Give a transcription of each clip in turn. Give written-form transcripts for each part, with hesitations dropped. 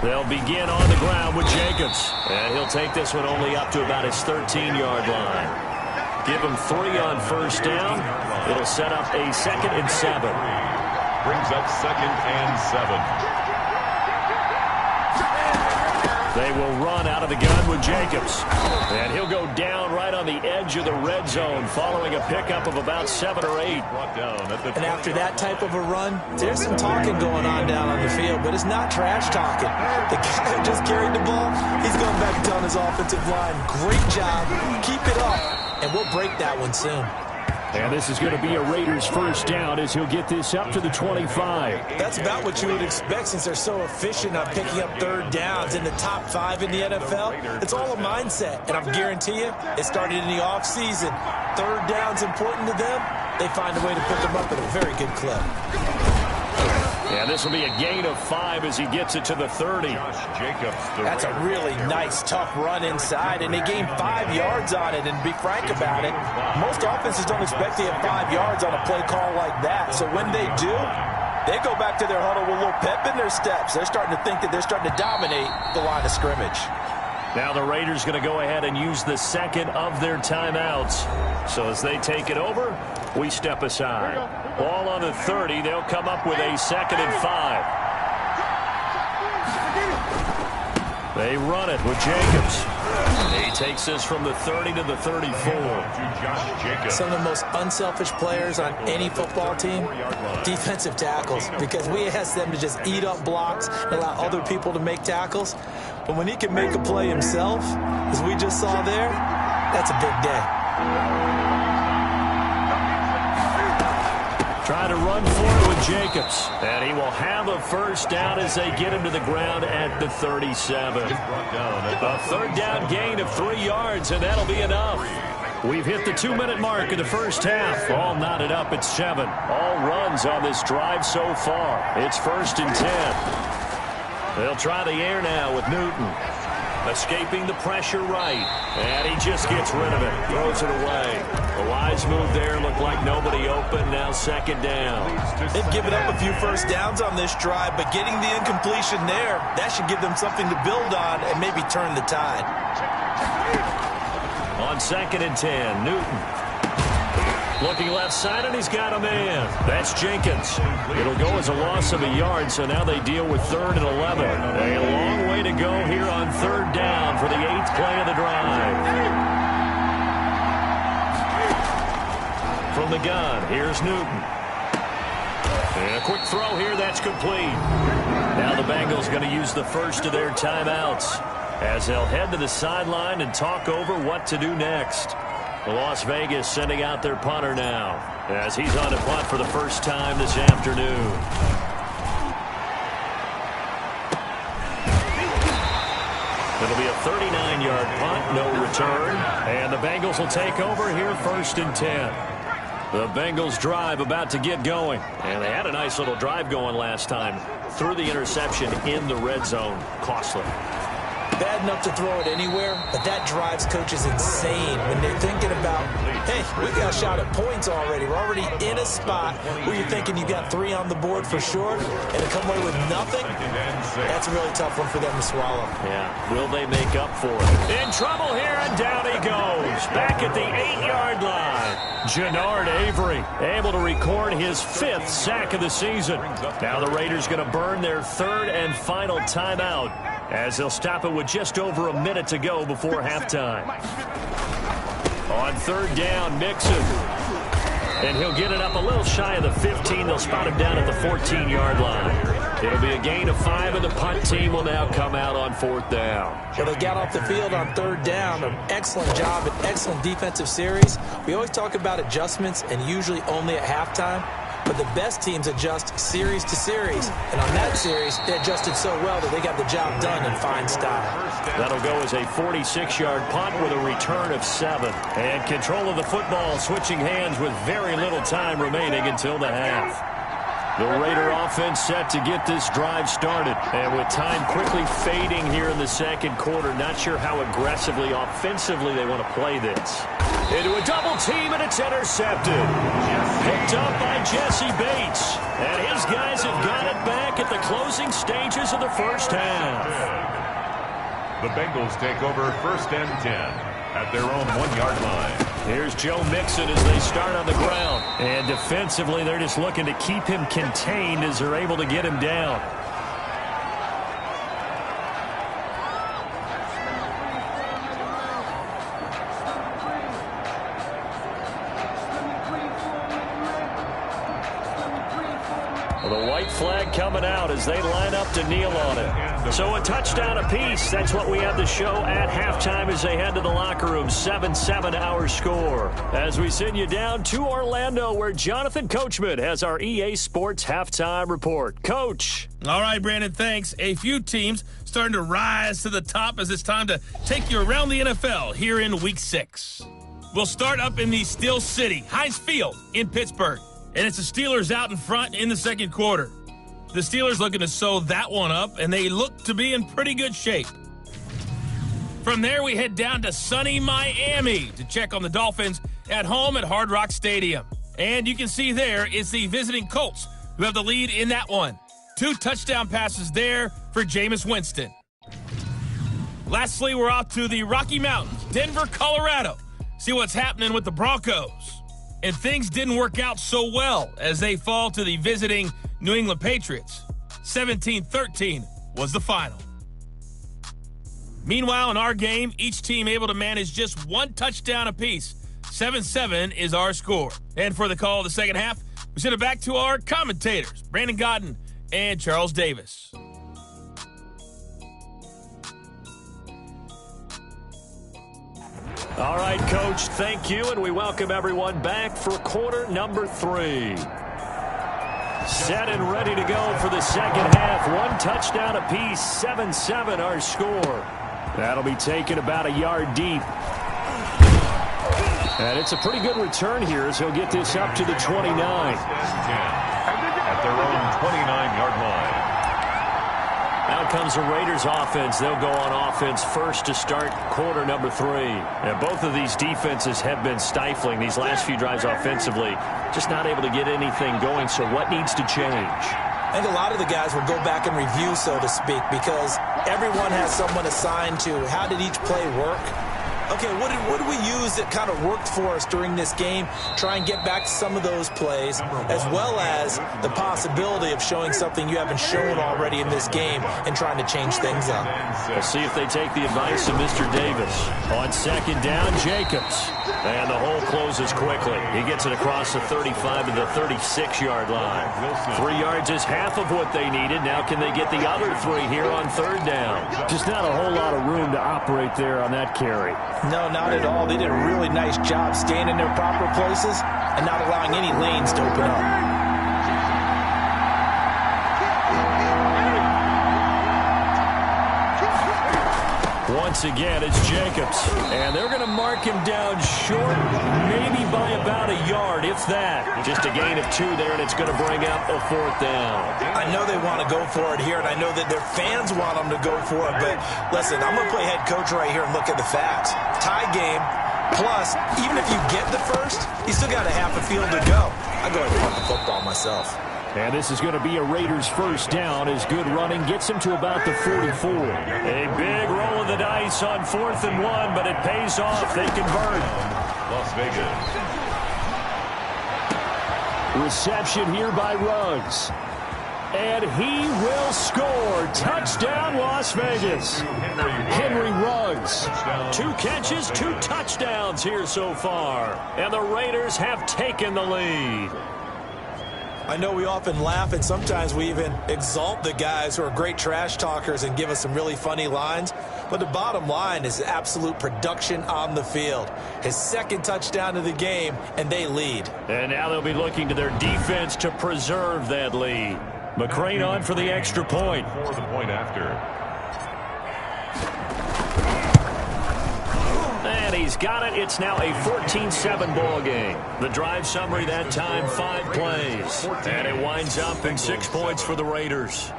They'll begin on the ground with Jacobs. And he'll take this one only up to about his 13-yard line. Give him 3 on first down. It'll set up a 2nd and 7. Brings up 2nd and 7. They will run out of the gun with Jacobs. And he'll go down right on the edge of the red zone following a pickup of about 7 or 8. And after that type of a run, there's some talking going on down on the field, but it's not trash talking. The guy who just carried the ball, he's going back and telling his offensive line, great job, keep it up, and we'll break that one soon. And this is going to be a Raiders first down as he'll get this up to the 25. That's about what you would expect since they're so efficient on picking up third downs in the top 5 in the NFL. It's all a mindset, and I guarantee you it started in the offseason. Third down's important to them. They find a way to pick them up at a very good clip. Yeah, this will be a gain of 5 as he gets it to the 30. That's a really nice, tough run inside, and they gained 5 yards on it. And to be frank about it, most offenses don't expect to have 5 yards on a play call like that. So when they do, they go back to their huddle with a little pep in their steps. They're starting to think that they're starting to dominate the line of scrimmage. Now the Raiders going to go ahead and use the 2nd of their timeouts. So as they take it over, we step aside. Ball on the 30. They'll come up with a 2nd and 5. They run it with Jacobs. He takes this from the 30 to the 34. Some of the most unselfish players on any football team, defensive tackles, because we ask them to just eat up blocks and allow other people to make tackles. But when he can make a play himself, as we just saw there, that's a big day. Trying to run for it with Jacobs. And he will have a first down as they get him to the ground at the 37. A third down gain of 3 yards, and that'll be enough. We've hit the 2-minute mark in the first half. All knotted up at 7. All runs on this drive so far. It's 1st and 10. They'll try the air now with Newton. Escaping the pressure right. And he just gets rid of it. Throws it away. A wise move there. Looked like nobody open. Now 2nd down. They've given up a few first downs on this drive, but getting the incompletion there, that should give them something to build on and maybe turn the tide. On 2nd and 10, Newton. Looking left side, and he's got a man. That's Jenkins. It'll go as a loss of a yard, so now they deal with 3rd and 11. A long way to go here on 3rd down for the 8th play of the drive. From the gun, here's Newton. And a quick throw here, that's complete. Now the Bengals going to use the first of their timeouts as they'll head to the sideline and talk over what to do next. Las Vegas sending out their punter now as he's on to punt for the first time this afternoon. It'll be a 39-yard punt, no return. And the Bengals will take over here 1st and 10. The Bengals drive about to get going. And they had a nice little drive going last time. Threw the interception in the red zone. Costly. Bad enough to throw it anywhere, but that drives coaches insane when they're thinking about, hey, we got a shot at points already. We're already in a spot where you're thinking you got 3 on the board for sure, and to come away with nothing, that's a really tough one for them to swallow. Yeah, will they make up for it? In trouble here, and down he goes. Back at the 8-yard line. Jannard Avery able to record his 5th sack of the season. Now the Raiders going to burn their 3rd and final timeout as they'll stop it with just over a minute to go before halftime. On 3rd down, Mixon. And he'll get it up a little shy of the 15. They'll spot him down at the 14-yard line. It'll be a gain of 5, and the punt team will now come out on 4th down. Well, they got off the field on 3rd down. An excellent job, an excellent defensive series. We always talk about adjustments, and usually only at halftime. But the best teams adjust series to series. And on that series, they adjusted so well that they got the job done in fine style. That'll go as a 46-yard punt with a return of 7. And control of the football switching hands with very little time remaining until the half. The Raider offense set to get this drive started. And with time quickly fading here in the 2nd quarter, not sure how aggressively, offensively they want to play this. Into a double team, and it's intercepted. Picked up by Jesse Bates. And his guys have got it back at the closing stages of the first half. The Bengals take over 1st and 10 at their own 1-yard line. Here's Joe Mixon as they start on the ground. And defensively, they're just looking to keep him contained as they're able to get him down. The white flag coming out as they line up to kneel on it. So a touchdown apiece. That's what we have to show at halftime as they head to the locker room. 7-7 our score. As we send you down to Orlando, where Jonathan Coachman has our EA Sports halftime report. Coach. All right, Brandon, thanks. A few teams starting to rise to the top as it's time to take you around the NFL here in Week 6. We'll start up in the Steel City, Heinz Field in Pittsburgh. And it's the Steelers out in front in the second quarter. The Steelers looking to sew that one up, and they look to be in pretty good shape. From there, we head down to sunny Miami to check on the Dolphins at home at Hard Rock Stadium. And you can see there it's the visiting Colts who have the lead in that one. 2 touchdown passes there for Jameis Winston. Lastly, we're off to the Rocky Mountains, Denver, Colorado. See what's happening with the Broncos. And things didn't work out so well as they fall to the visiting New England Patriots. 17-13 was the final. Meanwhile, in our game, each team able to manage just 1 touchdown apiece. 7-7 is our score. And for the call of the second half, we send it back to our commentators, Brandon Godden and Charles Davis. All right, Coach, thank you, and we welcome everyone back for quarter number 3. Set and ready to go for the second half. 1 touchdown apiece, 7-7 our score. That'll be taken about a yard deep. And it's a pretty good return here as he'll get this up to the 29. At their own 29-yard line. Out comes the Raiders offense. They'll go on offense first to start quarter number 3. And both of these defenses have been stifling these last few drives offensively. Just not able to get anything going. So what needs to change? I think a lot of the guys will go back and review, so to speak, because everyone has someone assigned to how did each play work. Okay, what did we use that kind of worked for us during this game? Try and get back to some of those plays, as well as the possibility of showing something you haven't shown already in this game and trying to change things up. We'll see if they take the advice of Mr. Davis. On second down, Jacobs. And the hole closes quickly. He gets it across the 35 to the 36-yard line. 3 yards is half of what they needed. Now can they get the other 3 here on third down? Just not a whole lot of room to operate there on that carry. No, not at all. They did a really nice job staying in their proper places and not allowing any lanes to open up. Once again, it's Jacobs. And they're going to mark him down short, maybe by about a yard, if that. Just a gain of 2 there, and it's going to bring up a 4th down. I know they want to go for it here, and I know that their fans want them to go for it. But, listen, I'm going to play head coach right here and look at the facts. Tie game, plus, even if you get the first, you still got a half a field to go. I go ahead and punt the football myself. And this is going to be a Raiders first down as good running gets him to about the 44. A big roll of the dice on 4th and 1, but it pays off. They convert. Las Vegas. Reception here by Ruggs. And he will score. Touchdown, Las Vegas. Henry Ruggs. 2 catches, 2 touchdowns here so far. And the Raiders have taken the lead. I know we often laugh, and sometimes we even exalt the guys who are great trash talkers and give us some really funny lines. But the bottom line is absolute production on the field. His 2nd touchdown of the game, and they lead. And now they'll be looking to their defense to preserve that lead. McCrane on for the extra point. For the point after. And he's got it. It's now a 14-7 ball game. The drive summary that time, 5 plays. And it winds up in 6 points for the Raiders.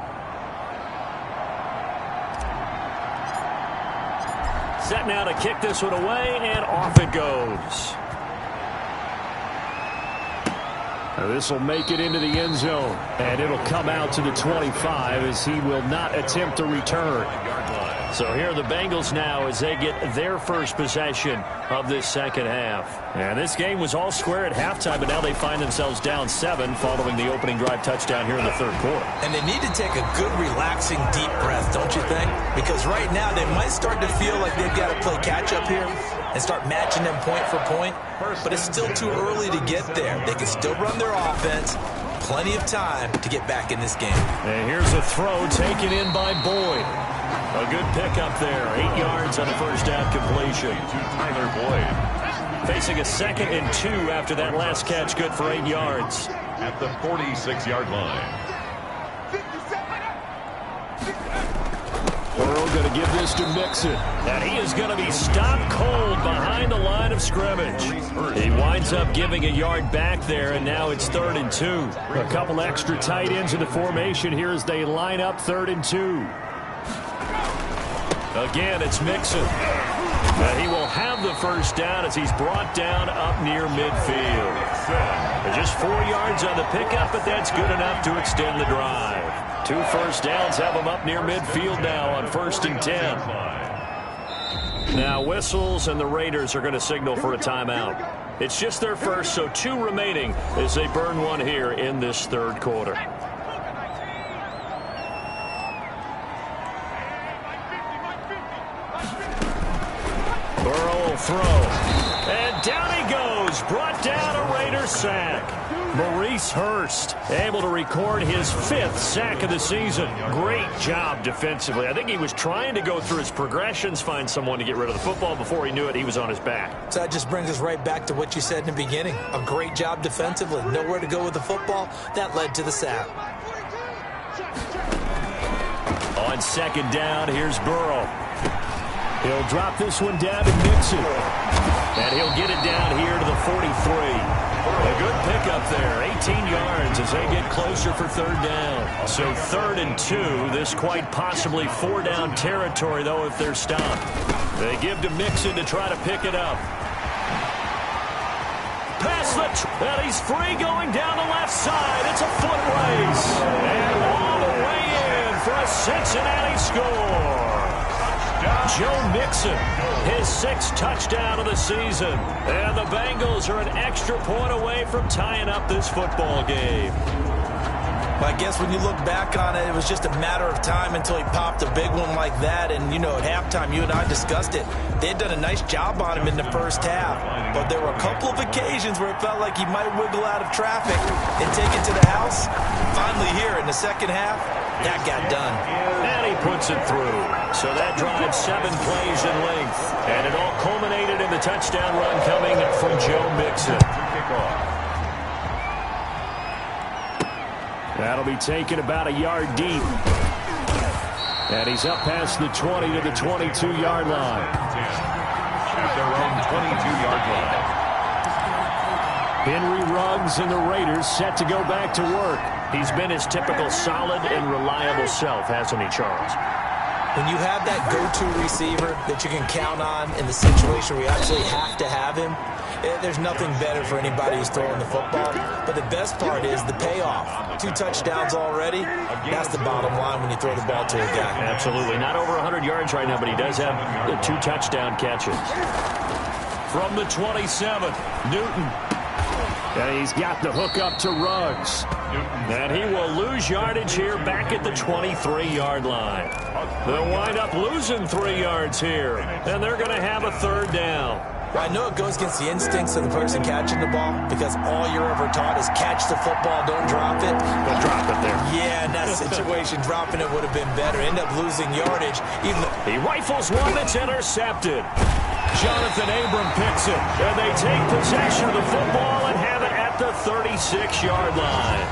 Set now to kick this one away, and off it goes. This will make it into the end zone, and it'll come out to the 25 as he will not attempt to return. So here are the Bengals now as they get their first possession of this second half. And this game was all square at halftime, but now they find themselves down 7 following the opening drive touchdown here in the third quarter. And they need to take a good, relaxing, deep breath, don't you think? Because right now they might start to feel like they've got to play catch-up here and start matching them point for point. But it's still too early to get there. They can still run their offense. Plenty of time to get back in this game. And here's a throw taken in by Boyd. A good pickup there. 8 yards on the first down completion. To Tyler Boyd. Facing a 2nd and 2 after that last catch. Good for 8 yards. At the 46-yard line. Burrow going to give this to Mixon. And he is going to be stopped cold behind the line of scrimmage. He winds up giving a yard back there, and now it's 3rd and 2. A couple extra tight ends in the formation here as they line up 3rd and 2. Again, it's Mixon. And he will have the first down as he's brought down up near midfield. Just 4 yards on the pickup, but that's good enough to extend the drive. 2 first downs have him up near midfield now on 1st and 10. Now whistles, and the Raiders are going to signal for a timeout. It's just their first, so 2 remaining as they burn one here in this third quarter. Burrow will throw. And down he goes. Brought down a Raider sack. Maurice Hurst able to record his 5th sack of the season. Great job defensively. I think he was trying to go through his progressions, find someone to get rid of the football. Before he knew it, he was on his back. So that just brings us right back to what you said in the beginning. A great job defensively. Nowhere to go with the football. That led to the sack. On 2nd down, here's Burrow. He'll drop this one down to Mixon. And he'll get it down here to the 43. A good pickup there, 18 yards as they get closer for 3rd down. So 3rd and 2, this quite possibly 4-down territory, though, if they're stopped. They give to Mixon to try to pick it up. Pass and he's free going down the left side. It's a foot race. And all the way in for a Cincinnati score. Joe Mixon, his 6th touchdown of the season. And the Bengals are an extra point away from tying up this football game. I guess when you look back on it, it was just a matter of time until he popped a big one like that. And, you know, at halftime, you and I discussed it. They had done a nice job on him in the first half. But there were a couple of occasions where it felt like he might wiggle out of traffic and take it to the house. Finally here in the second half, that got done. And he puts it through. So that drives 7 plays in length. And it all culminated in the touchdown run coming from Joe Mixon. That'll be taken about a yard deep. And he's up past the 20 to the 22-yard line. At their own 22-yard line. Henry Ruggs and the Raiders set to go back to work. He's been his typical solid and reliable self, hasn't he, Charles? When you have that go-to receiver that you can count on in the situation where you actually have to have him, there's nothing better for anybody who's throwing the football. But the best part is the payoff. 2 touchdowns already. That's the bottom line when you throw the ball to a guy. Absolutely. Not over 100 yards right now, but he does have 2 touchdown catches. From the 27, Newton. And he's got the hook up to Ruggs. And he will lose yardage here back at the 23-yard line. They'll wind up losing 3 yards here. And they're going to have a 3rd down. Well, I know it goes against the instincts of the person catching the ball because all you're ever taught is catch the football, don't drop it. But drop it there. Yeah, in that situation, dropping it would have been better. End up losing yardage. He rifles one that's intercepted. Jonathan Abram picks it. And they take possession of the football and have it at the 36-yard line.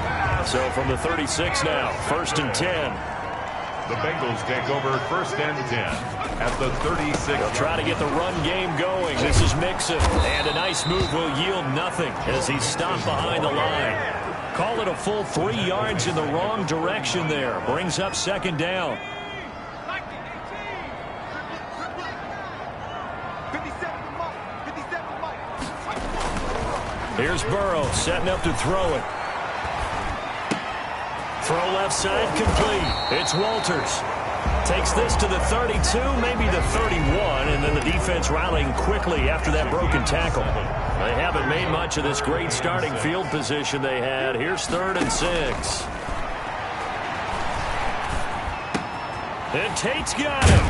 So from the 36 now, 1st and 10. The Bengals take over 1st and 10 at the 36. They'll try to get the run game going. This is Mixon. And a nice move will yield nothing as he's stopped behind the line. Call it a full 3 yards in the wrong direction there. Brings up 2nd down. Here's Burrow setting up to throw it. Throw left side complete. It's Walters. Takes this to the 32, maybe the 31, and then the defense rallying quickly after that broken tackle. They haven't made much of this great starting field position they had. Here's 3rd and 6. And Tate's got him.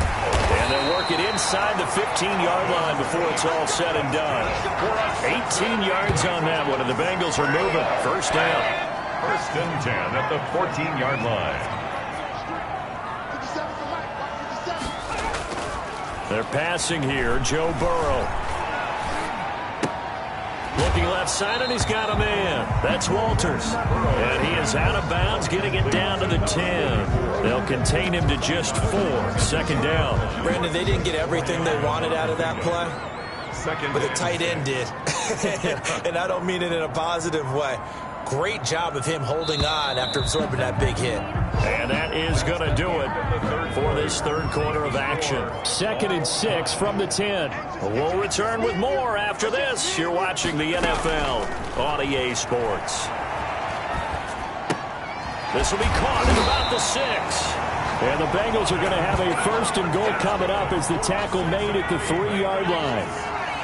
And they'll work it inside the 15-yard line before it's all said and done. 18 yards on that one, and the Bengals are moving. First down. 1st and 10 at the 14-yard line. They're passing here. Joe Burrow. Looking left side, and he's got a man. That's Walters. And he is out of bounds, getting it down to the 10. They'll contain him to just 4. 2nd down. Brandon, they didn't get everything they wanted out of that play, but the tight end did. And I don't mean it in a positive way. Great job of him holding on after absorbing that big hit. And that is going to do it for this 3rd quarter of action. 2nd and 6 from the 10. We'll return with more after this. You're watching the NFL on EA Sports. This will be caught at about the 6. And the Bengals are going to have a 1st and goal coming up as the tackle made at the 3-yard line.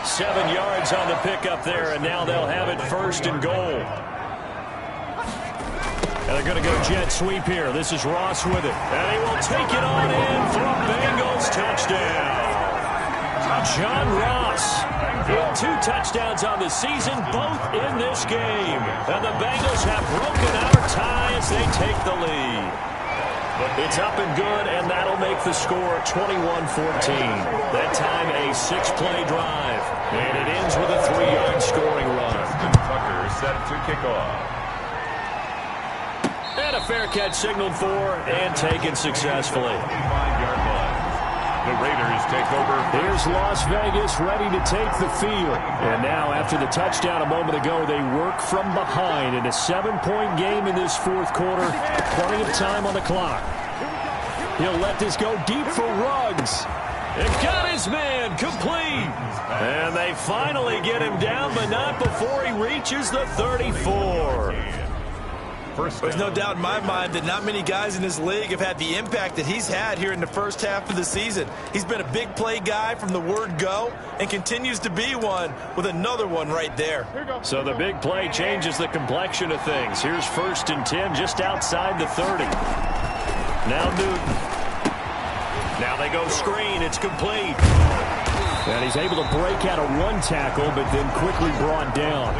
7 yards on the pickup there, and now they'll have it 1st and goal. And they're going to go jet sweep here. This is Ross with it. And he will take it on in for a Bengals touchdown. John Ross with 2 touchdowns on the season, both in this game. And the Bengals have broken our tie as they take the lead. It's up and good, and that'll make the score 21-14. That time a 6-play drive. And it ends with a 3-yard scoring run. Tucker set to kick off. And a fair catch signaled for and taken successfully. 5-yard line. The Raiders take over. Here's Las Vegas ready to take the field. And now after the touchdown a moment ago, they work from behind in a 7-point game in this 4th quarter. Plenty of time on the clock. He'll let this go deep for Ruggs. And got his man complete. And they finally get him down, but not before he reaches the 34. There's no doubt in my mind that not many guys in this league have had the impact that he's had here in the first half of the season. He's been a big play guy from the word go and continues to be one with another one right there. So the big play changes the complexion of things. Here's 1st and 10 just outside the 30. Now Newton. Now they go screen. It's complete. And he's able to break out a run tackle, but then quickly brought down.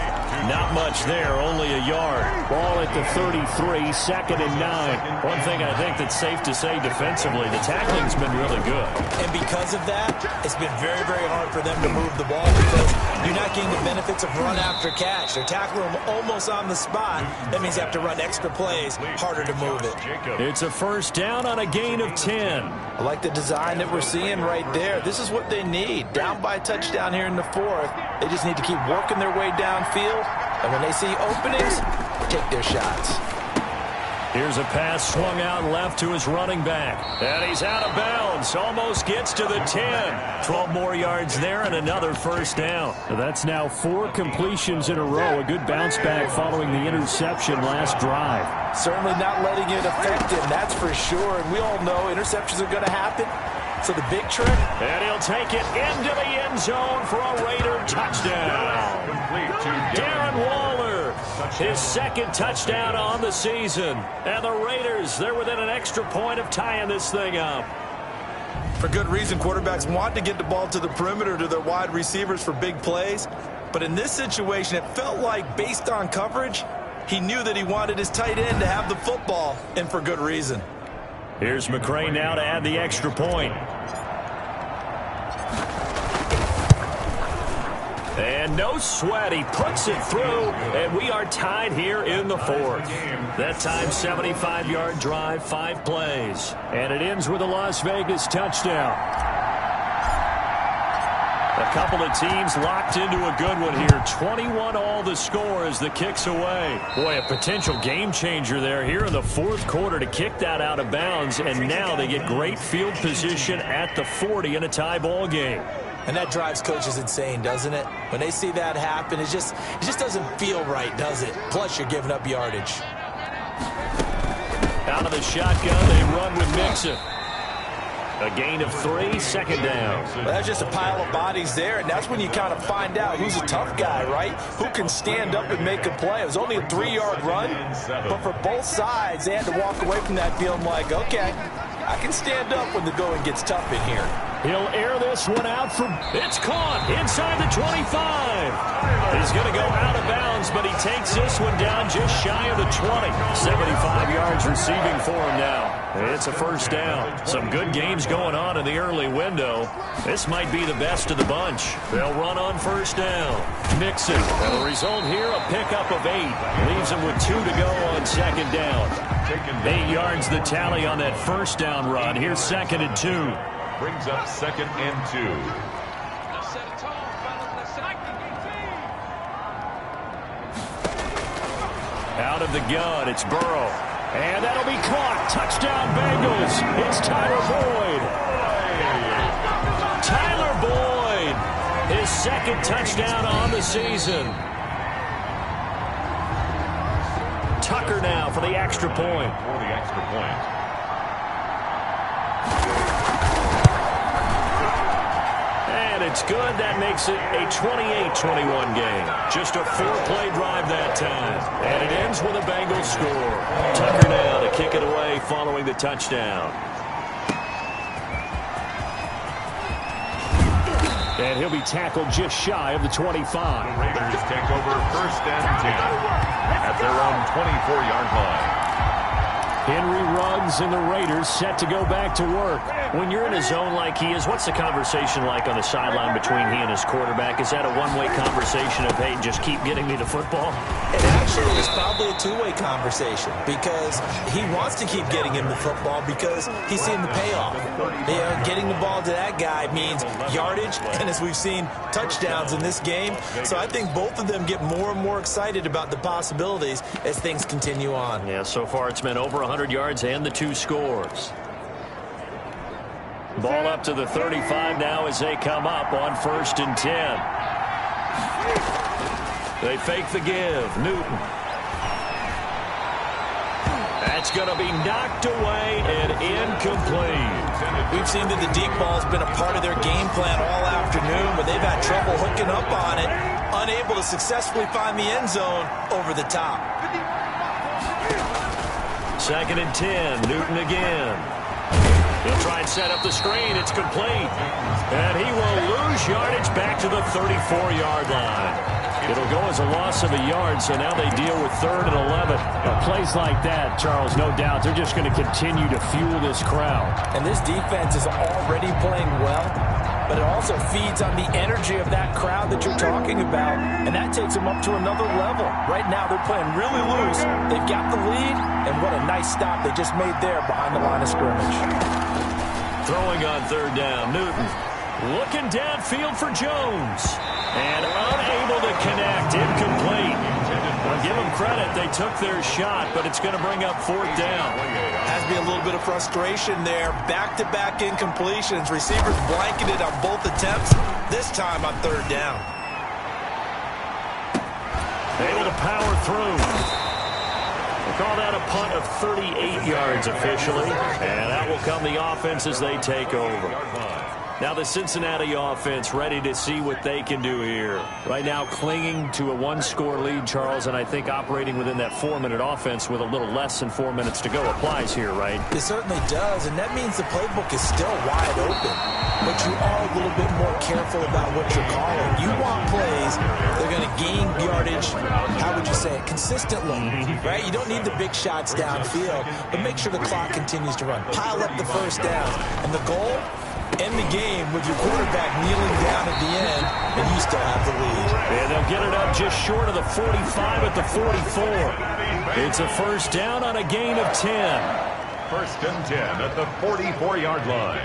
Not much there, only a yard. Ball at the 33, 2nd and 9. One thing I think that's safe to say defensively, the tackling's been really good. And because of that, it's been very, very hard for them to move the ball because you're not getting the benefits of run after catch. They're tackling them almost on the spot. That means you have to run extra plays, harder to move it. It's a 1st down on a gain of 10. I like the design that we're seeing right there. This is what they need. Down by a touchdown here in the 4th. They just need to keep working their way downfield. And when they see openings, take their shots. Here's a pass swung out left to his running back. And he's out of bounds. Almost gets to the 10. 12 more yards there and another 1st down. That's now 4 completions in a row. A good bounce back following the interception last drive. Certainly not letting it affect him, that's for sure. And we all know interceptions are going to happen. So the big trick. And he'll take it into the end zone for a Raider touchdown. Darren Waller, his 2nd touchdown on the season. And the Raiders, they're within an extra point of tying this thing up. For good reason, quarterbacks want to get the ball to the perimeter to their wide receivers for big plays. But in this situation, it felt like based on coverage, he knew that he wanted his tight end to have the football, and for good reason. Here's McCray now to add the extra point. And no sweat, he puts it through, and we are tied here in the 4th. That time, 75-yard drive, 5 plays. And it ends with a Las Vegas touchdown. A couple of teams locked into a good one here. 21 all the score as the kick's away. Boy, a potential game changer there here in the 4th quarter to kick that out of bounds. And now they get great field position at the 40 in a tie ball game. And that drives coaches insane, doesn't it? When they see that happen, it just doesn't feel right, does it? Plus, you're giving up yardage. Out of the shotgun, they run with Mixon. A gain of 3, second down. Well, that's just a pile of bodies there, and that's when you kind of find out who's a tough guy, right? Who can stand up and make a play. It was only a 3-yard run, but for both sides, they had to walk away from that feeling like, okay, I can stand up when the going gets tough in here. He'll air this one out for... It's caught inside the 25. He's going to go out of bounds, but he takes this one down just shy of the 20. 75 yards receiving for him now. It's a first down. Some good games going on in the early window. This might be the best of the bunch. They'll run on first down. Mixon. And the result here, a pickup of 8. Leaves him with 2 to go on second down. 8 yards the tally on that first down run. Here's second and 2. Brings up second and 2. Out of the gun, it's Burrow. And that'll be caught. Touchdown, Bengals. It's Tyler Boyd. Tyler Boyd, his second touchdown on the season. Tucker now for the extra point. And it's good. That makes it a 28-21 game. Just a 4-play drive that time. And it ends with a Bengals score. Tucker now to kick it away following the touchdown. And he'll be tackled just shy of the 25. The Raiders take over first and 10 at their own 24-yard line. Henry Ruggs and the Raiders set to go back to work. When you're in a zone like he is, what's the conversation like on the sideline between he and his quarterback? Is that a one-way conversation of, hey, just keep getting me the football? It actually is probably a two-way conversation because he wants to keep getting him the football because he's seeing the payoff. You know, getting the ball to that guy means yardage, and as we've seen, touchdowns in this game. So I think both of them get more and more excited about the possibilities as things continue on. Yeah, so far it's been over 100 yards and the 2 scores. Ball up to the 35 now as they come up on first and 10. They fake the give. Newton. That's going to be knocked away and incomplete. We've seen that the deep ball has been a part of their game plan all afternoon, but they've had trouble hooking up on it, unable to successfully find the end zone over the top. Second and 10. Newton again. He'll try and set up the screen. It's complete. And he will lose yardage back to the 34-yard line. It'll go as a loss of a yard, so now they deal with 3rd and 11. Plays like that, Charles, no doubt, they're just going to continue to fuel this crowd. And this defense is already playing well, but it also feeds on the energy of that crowd that you're talking about, and that takes them up to another level. Right now, they're playing really loose. They've got the lead, and what a nice stop they just made there behind the line of scrimmage. Throwing on 3rd down, Newton looking downfield for Jones. And unable to connect, incomplete. Well, give them credit, they took their shot, but it's going to bring up 4th down. Has to be a little bit of frustration there. Back-to-back incompletions. Receivers blanketed on both attempts, this time on 3rd down. Able to power through. We'll call that a punt of 38 yards officially. And out will come the offense as they take over. Now the Cincinnati offense ready to see what they can do here. Right now clinging to a 1-score lead, Charles, and I think operating within that 4-minute offense with a little less than 4 minutes to go applies here, right? It certainly does, and that means the playbook is still wide open. But you are a little bit more careful about what you're calling. You want plays, they're going to gain yardage, how would you say it, consistently, right? You don't need the big shots downfield, but make sure the clock continues to run. Pile up the first downs, and the goal? End the game with your quarterback kneeling down at the end, and you still have the lead. And they'll get it up just short of the 45 at the 44. It's a first down on a gain of 10. First and 10 at the 44-yard line.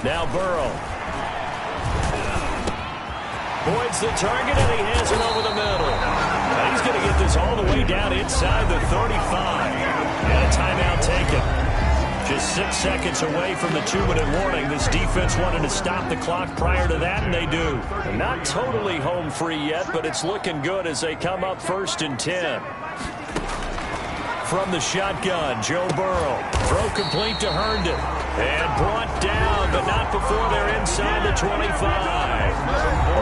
Now Burrow. Boyd's the target, and he has it over the middle. He's going to get this all the way down inside the 35. And a timeout taken. Just 6 seconds away from the 2-minute warning. This defense wanted to stop the clock prior to that, and they do. Not totally home free yet, but it's looking good as they come up 1st and 10. From the shotgun, Joe Burrow. Throw complete to Herndon. And brought down, but not before they're inside the 25.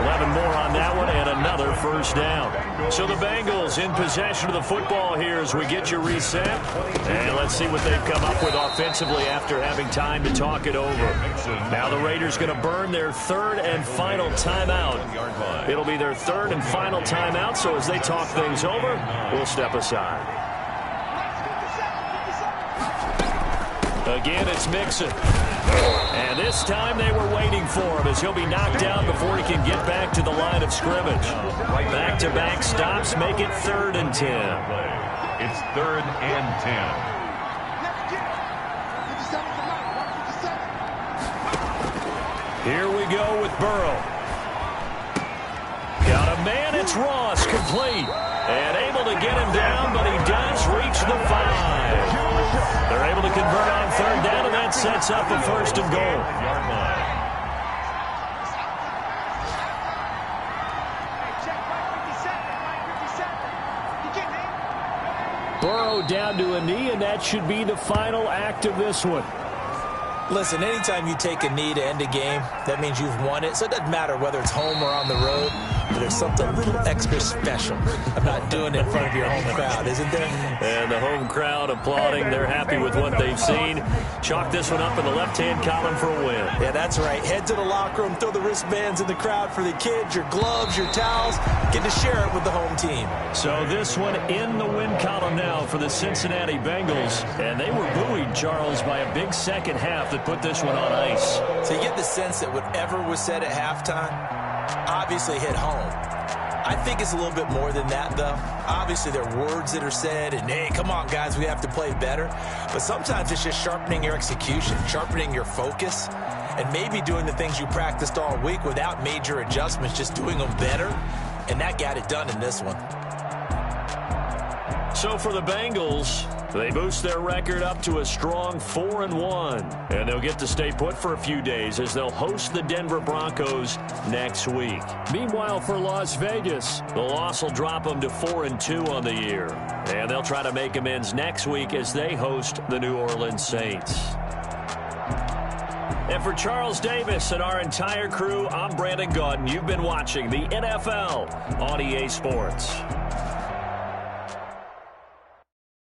11 more on that one, and another first down. So the Bengals in possession of the football here as we get you reset. And let's see what they've come up with offensively after having time to talk it over. Now the Raiders going to burn their 3rd and final timeout. It'll be their 3rd and final timeout, so as they talk things over, we'll step aside. Again, it's Mixon. And this time they were waiting for him as he'll be knocked down before he can get back to the line of scrimmage. Back-to-back stops make it 3rd and 10. It's 3rd and 10. Here we go with Burrow. Got a man, it's Ross, complete. And able to get him down, but he does reach the 5. They're able to convert on 3rd down, and that sets up a 1st and goal. Burrow down to a knee, and that should be the final act of this one. Listen, anytime you take a knee to end a game, that means you've won it. So it doesn't matter whether it's home or on the road. But there's something a little extra special about doing it in front of your home crowd, isn't there? And the home crowd applauding. They're happy with what they've seen. Chalk this one up in the left-hand column for a win. Yeah, that's right. Head to the locker room, throw the wristbands in the crowd for the kids, your gloves, your towels. Get to share it with the home team. So this one in the win column now for the Cincinnati Bengals. And they were buoyed, Charles, by a big second half that put this one on ice. So you get the sense that whatever was said at halftime obviously hit home. I think it's a little bit more than that, though. Obviously, there are words that are said, and, hey, come on, guys, we have to play better. But sometimes it's just sharpening your execution, sharpening your focus, and maybe doing the things you practiced all week without major adjustments, just doing them better. And that got it done in this one. So for the Bengals, they boost their record up to a strong 4-1. And they'll get to stay put for a few days as they'll host the Denver Broncos next week. Meanwhile, for Las Vegas, the loss will drop them to 4-2 on the year. And they'll try to make amends next week as they host the New Orleans Saints. And for Charles Davis and our entire crew, I'm Brandon Gaudin. You've been watching the NFL on EA Sports.